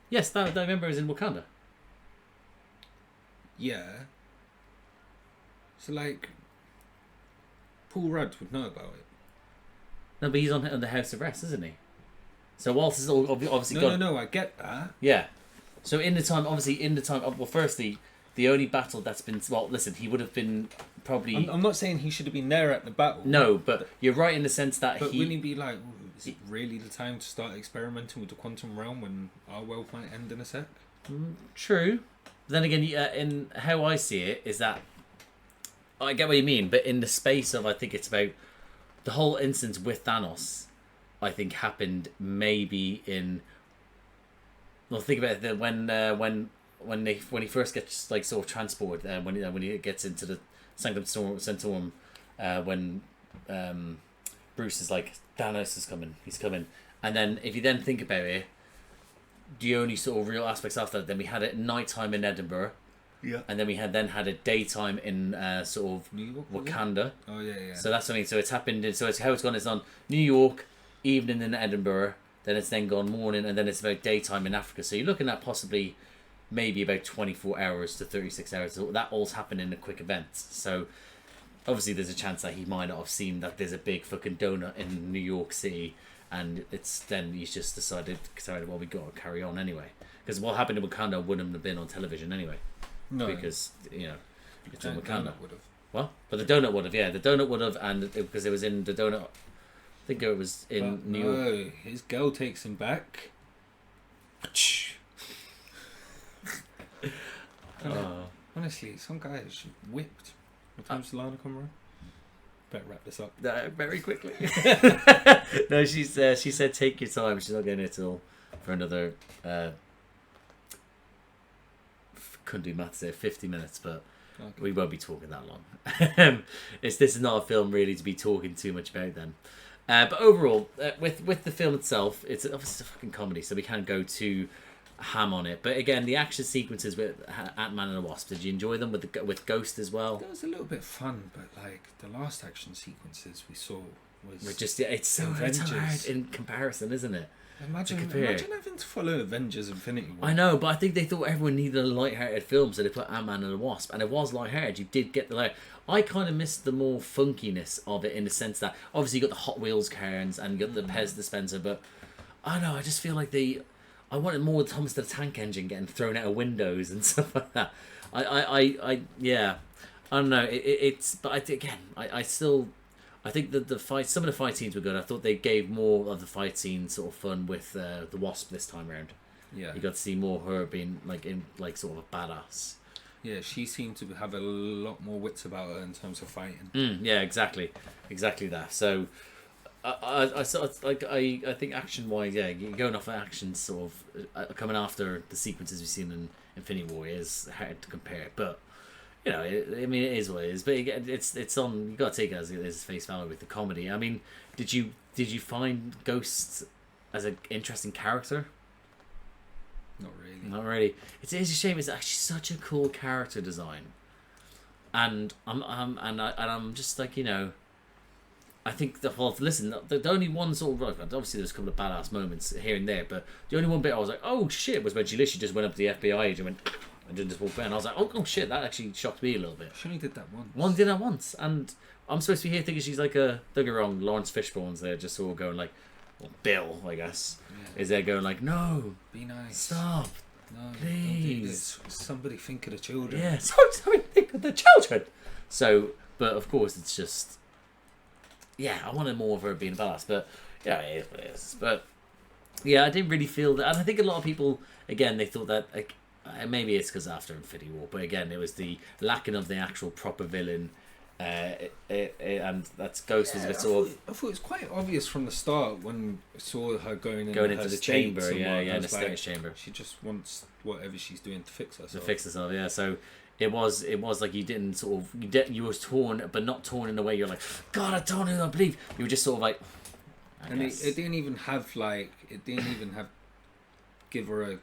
Yes, that I remember is in Wakanda. Yeah. So like, Paul Rudd would know about it. No, but he's on the House of Rest, isn't he? So Walt's is obviously gone. No, I get that. Yeah. So well, firstly, the only battle that's been... Well, listen, he would have been probably... I'm not saying he should have been there at the battle. No, but you're right in the sense that But wouldn't he be like, is it really the time to start experimenting with the quantum realm when our world might end in a sec? True. Then again, in how I see it, is that... I get what you mean, but in the space of, I think it's about... The whole instance with Thanos, I think, happened maybe in... Well, think about it, when he first gets like sort of transported, when he gets into the Sanctum Sanctorum, when Bruce is like, Thanos is coming, he's coming, and then if you then think about it, the only sort of real aspects after that, then we had it nighttime in Edinburgh, yeah, and then we had it daytime in sort of New York, Wakanda. Oh yeah. So that's what I mean. So it's happened. So it's how it's gone. It's on New York, evening in Edinburgh. Then it's then gone morning, and then it's about daytime in Africa. So you're looking at possibly maybe about 24 hours to 36 hours. So that all's happened in a quick event. So obviously there's a chance that he might not have seen that there's a big fucking donut in New York City, and it's then he's just decided well, we got to carry on anyway. Because what happened in Wakanda wouldn't have been on television anyway. No. Because, it's in Wakanda. Would have. Well, but the donut would have, yeah. The donut would have, and because it was in the donut... I think it was in New York. No, his girl takes him back. Honestly, some guy is whipped. What time's Lana come around? Better wrap this up. Very quickly. No, she said take your time. She's not getting it till for another... couldn't do maths there, 50 minutes, but okay. We won't be talking that long. This is not a film really to be talking too much about then. But overall, with the film itself, it's obviously a fucking comedy, so we can't go too ham on it. But again, the action sequences with Ant-Man and the Wasp, did you enjoy them with Ghost as well? That was a little bit fun, but like the last action sequences we saw was just it's so hard in comparison, isn't it? Imagine having to follow Avengers Infinity War. I know, but I think they thought everyone needed a light-hearted film, so they put Ant-Man and the Wasp, and it was light-hearted. You did get the light. I kind of missed the more funkiness of it in the sense that obviously you got the Hot Wheels cars and you got the Pez dispenser, but I don't know, I just feel like I wanted more Thomas the Tank Engine getting thrown out of windows and stuff like that. Yeah, I don't know. I think that some of the fight scenes were good. I thought they gave more of the fight scene sort of fun with the Wasp this time round. Yeah, you got to see more her being like sort of a badass. Yeah, she seemed to have a lot more wits about her in terms of fighting. Yeah, exactly that. So I think action wise, yeah, going off of action sort of coming after the sequences we've seen in Infinity War is hard to compare, but. It is what it is, but it's on. You got to take it as face value with the comedy. I mean, did you find Ghost as an interesting character? Not really. Not really. It's a shame. It's actually such a cool character design, and I'm just like I think the only one sort of obviously there's a couple of badass moments here and there, but the only one bit I was like, oh shit, was when she literally just went up to the FBI agent and went. And didn't just walk by, and I was like, oh shit, that actually shocked me a little bit. She only did that once. One did that once, and I'm supposed to be here thinking she's like don't get me wrong, Laurence Fishburne's there just sort of going like, well, Bill, I guess, is there going like, no, be nice, stop, no, please, don't do this. Somebody think of the children. Yeah, somebody think of the children. So, but of course, it's just, yeah, I wanted more of her being a badass, but yeah, it is what it is. But Yeah, I didn't really feel that, and I think a lot of people, again, they thought that like maybe it's because after Infinity War, but again, it was the lacking of the actual proper villain, and that's Ghost was a bit sort of. I thought it was quite obvious from the start when I saw her going into her the chamber, states and in the like, status chamber. She just wants whatever she's doing to fix herself. Yeah. So it was like you didn't sort of you was torn, but not torn in a way you're like, God, I don't believe. You were just sort of like. And it didn't even have give her a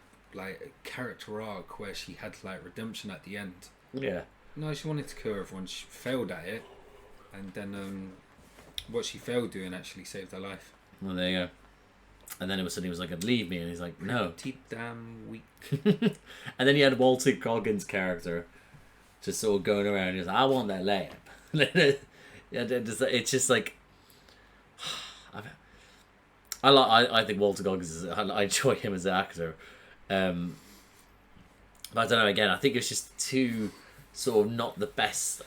character arc where she had like redemption at the end. Yeah. No, she wanted to kill everyone. She failed at it, and then what she failed doing actually saved her life. Well, there you go. And then it was suddenly was like, "Leave me," and he's like, "No." Pretty damn weak. And then you had Walton Goggins' character just sort of going around. He's like, "I want that lamp." It's just like. I think Walter Goggins I enjoy him as an actor, but I don't know. Again, I think it's just too sort of not the best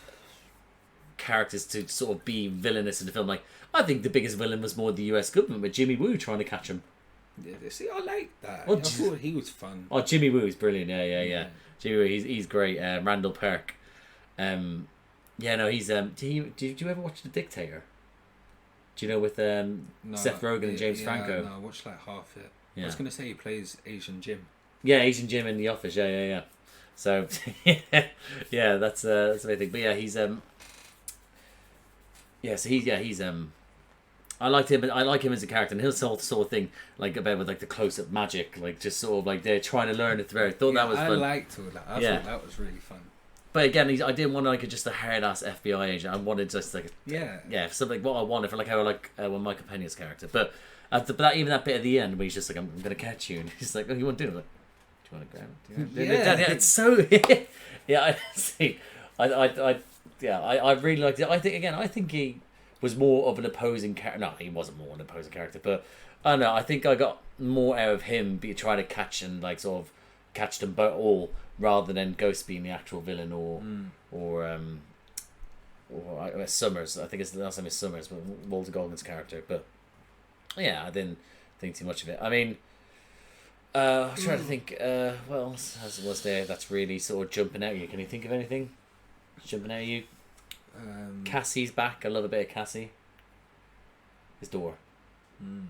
characters to sort of be villainous in the film. Like I think the biggest villain was more the U.S. government with Jimmy Woo trying to catch him. Yeah, see, I like that. Oh, I thought he was fun. Oh, Jimmy Woo is brilliant. Yeah. Jimmy Woo, he's great. Randall Park. He's. Did you ever watch The Dictator? Do you know with Seth Rogen and James Franco? No, I watched like half it. Yeah. I was going to say he plays Asian Jim. Yeah, Asian Jim in The Office. Yeah. So, that's the main thing. But yeah, he's he's I liked him. I like him as a character, and his sort of thing, like about with like the close-up magic, like just sort of like they're trying to learn it through. I thought that was fun. I liked all that. I thought that was really fun. But again, I didn't want like just a hard-ass FBI agent. I wanted just like something what I wanted for like how I like Michael Peña's character. But even that bit at the end where he's just like, I'm going to catch you, and he's like, oh, you want to do it? Like, do you want to grab it? Yeah, it's so I see. I really liked it. I think he was more of an opposing character. No, he wasn't more an opposing character, but I don't know. I think I got more out of him trying to catch and like sort of catch them both all, rather than Ghost being the actual villain or Summers. I think it's the last name is Summers, but Walter Goggins' character. But yeah, I didn't think too much of it. I mean, I'm trying to think. What else was there that's really sort of jumping out at you? Can you think of anything jumping out at you? Cassie's back. I love a bit of Cassie. His door.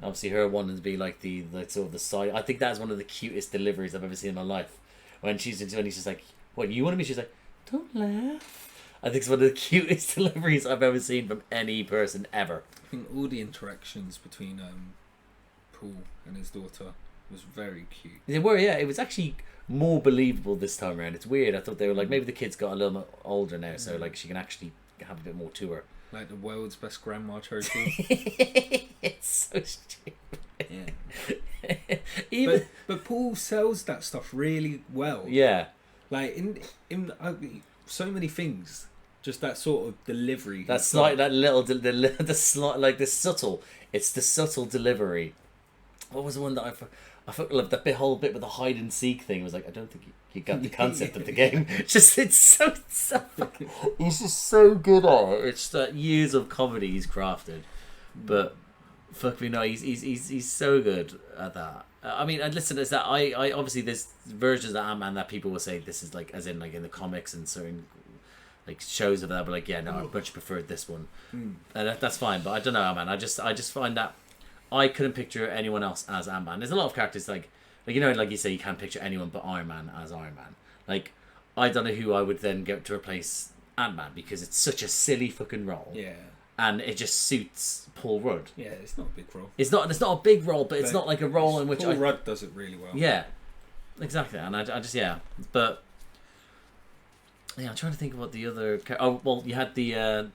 Obviously, her wanting to be like the sort of the side. I think that's one of the cutest deliveries I've ever seen in my life. When he's just like, "What you want to be?" She's like, "Don't laugh." I think it's one of the cutest deliveries I've ever seen from any person ever. I think all the interactions between Paul and his daughter was very cute. They were, yeah. It was actually more believable this time around. It's weird. I thought they were like maybe the kid's got a little bit older now, so like she can actually have a bit more to her. Like the world's best grandma trophy. It's so stupid. Yeah. But Paul sells that stuff really well. Yeah. Like in so many things, just that sort of delivery. That's like that little the slight like the subtle. It's the subtle delivery. What was the one that I thought the whole bit with the hide and seek thing was like, I don't think you got the concept of the game. It's so he's just so good at it. It's that years of comedy he's crafted, but fuck me, no, he's so good at that. I mean, and listen, is that I obviously there's versions of Ant-Man that people will say this is like as in like in the comics and certain like shows of that, but like yeah, no, I much preferred this one, and that's fine. But I don't know, man. I just find that I couldn't picture anyone else as Ant-Man. There's a lot of characters like you know, like you say, you can't picture anyone but Iron Man as Iron Man. Like I don't know who I would then get to replace Ant-Man because it's such a silly fucking role. Yeah. And it just suits Paul Rudd. Yeah, it's not a big role. It's not a big role, but it's not like a role in which Paul Rudd does it really well. Yeah, exactly. And I just but yeah, I'm trying to think of what the other. Oh well, you had the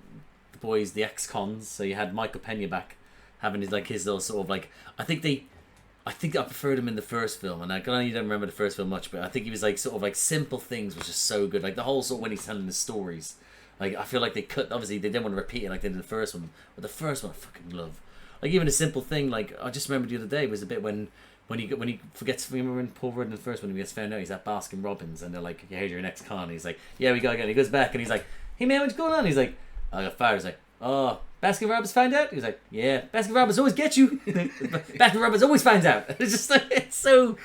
boys, the ex-cons. So you had Michael Peña back, having his little sort of like. I think I preferred him in the first film, and I know you don't remember the first film much, but I think he was like sort of like simple things, which is so good. Like the whole sort of when he's telling the stories. Like I feel like they obviously they didn't want to repeat it like they did the first one, but the first one I fucking love. Like even a simple thing like I just remembered the other day was a bit when he forgets. Remember when Paul Rudd in the first one he gets found out he's at Baskin Robbins and they're like, "Yeah, here's your next con." And he's like, "Yeah, we gotta go." And he goes back and he's like, "Hey man, what's going on?" He's like, "I got fired." He's like, oh, Baskin Robbins found out? He was like, yeah, Baskin Robbins always gets you. Baskin Robbins always finds out. It's just like, it's so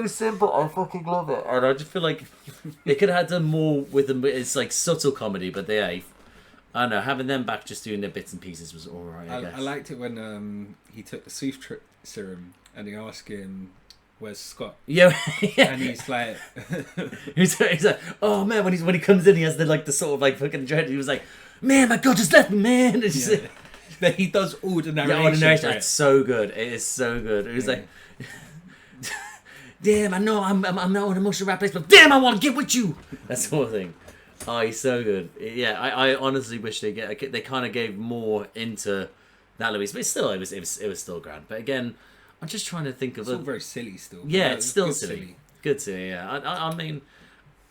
simple. I fucking love it. And I just feel like they could have done more with them. It's like subtle comedy, but I don't know, having them back just doing their bits and pieces was alright, I guess. I liked it when he took the sooth serum and he asked him, where's Scott? Yeah. And he's like... he's like, oh man, when he comes in, he has the sort of like fucking dread. He was like, man, my God just left me, man. It's just, then he does all the narration. Yeah, all the narration. It's so good. It is so good. It was like, damn, I know I'm not in an emotional rap place, but damn, I want to get with you. That sort of thing. Oh, he's so good. Yeah, I honestly wish they kind of gave more into that Louise, but still, it was still grand. But again, I'm just trying to think of it's all very silly still. Yeah, it's still silly. Good silly. Yeah, I mean,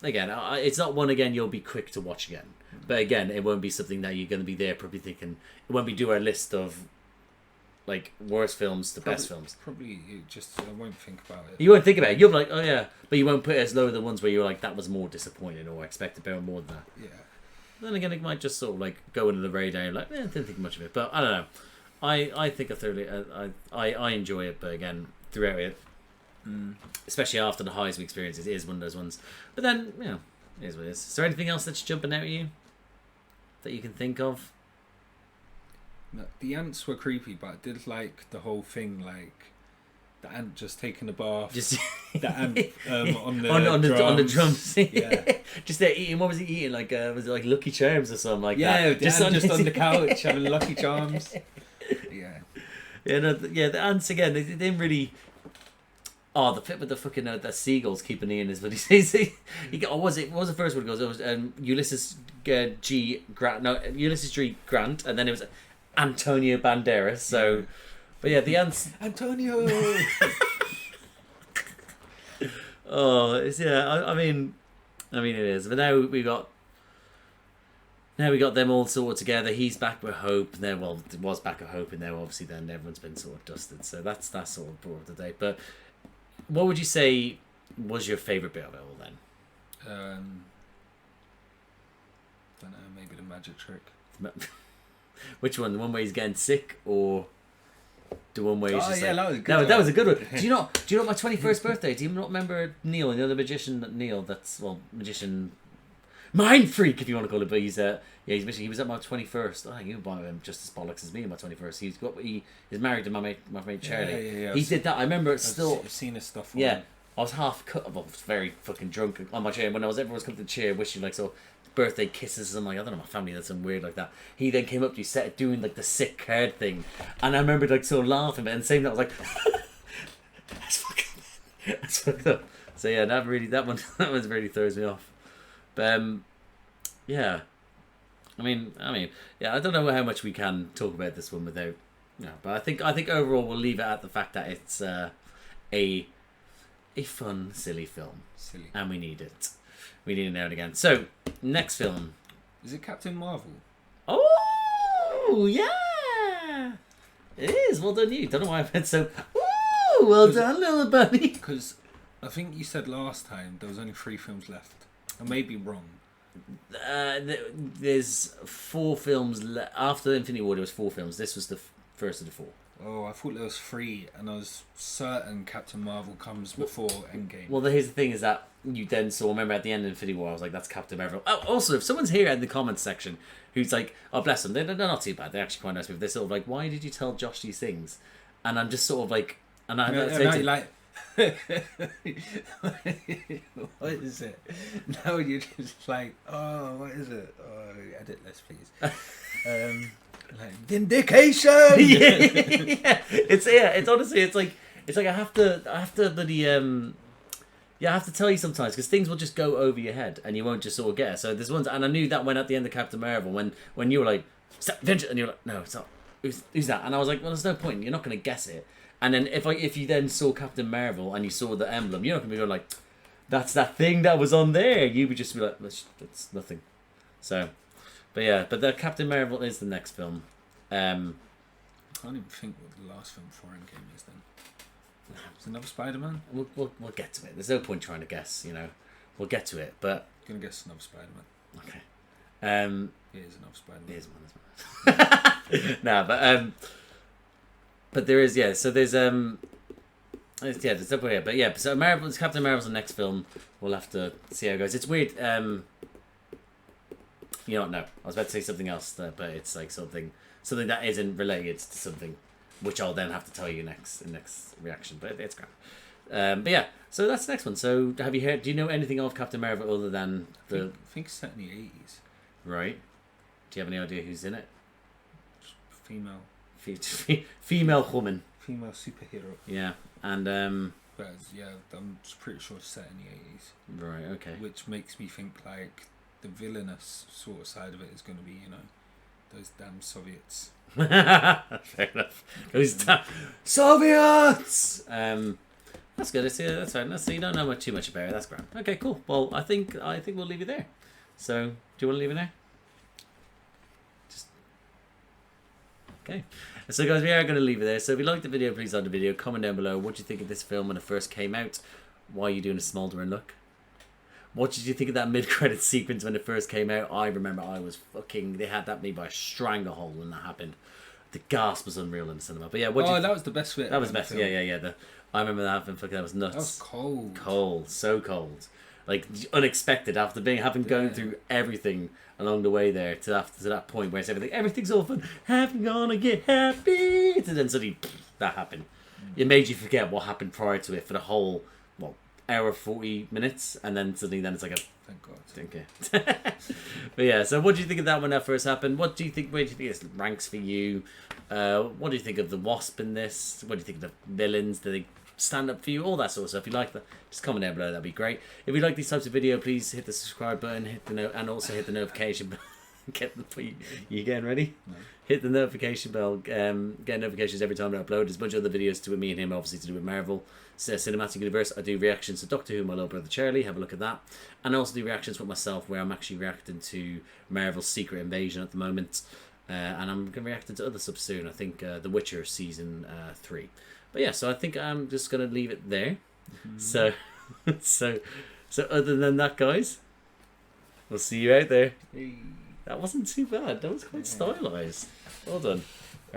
again, it's not one again you'll be quick to watch again. But again, it won't be something that you're going to be there probably thinking. It won't be do our list of like worst films to best films. Probably I won't think about it. You won't think about it. You'll be like, oh yeah, but you won't put it as low as the ones where you're like, that was more disappointing, or I expected better more than that. Yeah. Then again, it might just sort of like go under the radar. And like, didn't think much of it, but I don't know. I think I enjoy it, but again, throughout it, especially after the highs we experience, it is one of those ones. But then, you know, it is what it is. Is there anything else that's jumping out at you that you can think of? No, the ants were creepy, but I did like the whole thing, like the ant just taking a bath, just the ant on the drums. Yeah, just there eating. What was he eating? Like was it like Lucky Charms or something like that? Yeah, just on the couch having Lucky Charms. Yeah, the ants again. They didn't really. Oh, the bit with the fucking the seagulls keeping eating is what he says. What was the first one? It goes. It was Ulysses G. Grant. No, Ulysses G. Grant, and then it was Antonio Banderas. So, but yeah, the ants. Antonio. Oh, it's I mean, it is. But now we got them all sorted together. He's back with Hope. And then, well, it was back with Hope, and now obviously then everyone's been sort of dusted. So that's sort of brought up to date. But what would you say was your favourite bit of it all then? Don't know. Maybe the magic trick. Which one? The one where he's getting sick, or the one where he's just that was a good one. That was a good one. Do you know my 21st birthday? Do you not remember Neil, the other magician? Neil, magician, mind freak, if you want to call it. But he's he was at my 21st. I think you bought him just as bollocks as me at my 21st. He is married to my mate Charlie. Yeah. He did that. I remember I've seen his stuff. Yeah, I was half cut. I was very fucking drunk on my chair. When everyone was coming to the chair, wishing like so. Birthday kisses. I'm like, I don't know, my family does something weird like that. He then came up to you, set doing like the sick card thing, and I remember like so laughing, and saying that I was like, that's fucked up. So yeah, that one's really throws me off. But yeah, I mean, yeah, I don't know how much we can talk about this one without, but I think overall we'll leave it at the fact that it's a fun, silly film, and we need it. We need it now and again. So, next film. Is it Captain Marvel? Oh, yeah! It is. Well done, you. Don't know why I went so... Ooh, well done, little buddy. Because I think you said last time there was only 3 films left. I may be wrong. There's 4 films... After Infinity War, there was 4 films. This was the first of the 4. Oh, I thought there was 3, and I was certain Captain Marvel comes before Endgame. Well, here's the thing is that you then saw, remember at the end of Infinity War, I was like, that's Captain Marvel. Oh, also, if someone's here in the comments section who's like, oh, bless them, they're not too bad, they're actually quite nice people. They're sort of like, why did you tell Josh these things? And I'm just sort of like, and I'm like, what is it? Now you're just like, oh, what is it? Oh, edit this, please. Like vindication. Yeah. It's honestly, it's like I have to bloody I have to tell you sometimes because things will just go over your head and you won't just sort of get it. So there's ones, and I knew that when at the end of Captain Marvel, when you were like, and you're like, no, it's not. Who's that? And I was like, well, there's no point. You're not going to guess it. And then if you then saw Captain Marvel and you saw the emblem, you're not going to be going like, that's that thing that was on there. You would just be like, that's nothing. So. But the Captain Marvel is the next film. I can't even think what the last film before Endgame is then. It's another Spider-Man? We'll get to it. There's no point trying to guess, We'll get to it, but... I'm going to guess another Spider-Man. Okay. Here's another Spider-Man. Here's one as well. No, but there is, yeah. So there's there's up here, but yeah. So Captain Marvel's the next film. We'll have to see how it goes. It's weird. You know, no, I was about to say something else, but it's like something that isn't related to something, which I'll then have to tell you next reaction. But it's great. But yeah, so that's the next one. So have you heard? Do you know anything of Captain Marvel other than the? I think it's set in the 80s. Right. Do you have any idea who's in it? Female. Female woman. Female superhero. Yeah, and But yeah, I'm pretty sure it's set in the 80s. Right. Okay. Which makes me think like the villainous sort of side of it is going to be, you know, those damn Soviets. Fair enough. Those damn Soviets. That's good. That's fine. So you don't know too much about it. That's grand. Okay, cool. Well, I think we'll leave it there. So, do you want to leave it there? Okay. So guys, we are going to leave it there. So if you liked the video, please like the video. Comment down below. What do you think of this film when it first came out? Why are you doing a smoldering look? What did you think of that mid-credit sequence when it first came out? I remember I was fucking... They had that made by a stranglehold when that happened. The gasp was unreal in the cinema. But yeah, that was the best bit. That was the best. Yeah. I remember that happening. Fucking, that was nuts. That was cold. Cold. So cold. Like, unexpected after having gone through everything along the way there to that point where it's everything's all fun. I'm gonna get happy. And then suddenly, that happened. It made you forget what happened prior to it for the whole, hour 40 minutes, and then suddenly it's like a... Thank God. Thank you. But yeah, so what do you think of that when that first happened? Where do you think it ranks for you? What do you think of the Wasp in this? What do you think of the villains? Do they stand up for you? All that sort of stuff. If you like that, just comment down below. That'd be great. If you like these types of video, please hit the subscribe button, and also hit the notification bell. You getting ready? No. Hit the notification bell. Get notifications every time I upload. There's a bunch of other videos to me and him, obviously, to do with Marvel Cinematic Universe. I do reactions to Doctor Who, my little brother Charlie. Have a look at that. And I also do reactions with myself, where I'm actually reacting to Marvel's Secret Invasion at the moment. And I'm going to react to other stuff soon. I think The Witcher season 3. But yeah, so I think I'm just going to leave it there. Mm-hmm. So other than that, guys, we'll see you out there. Hey. That wasn't too bad. That was quite stylized. Well done.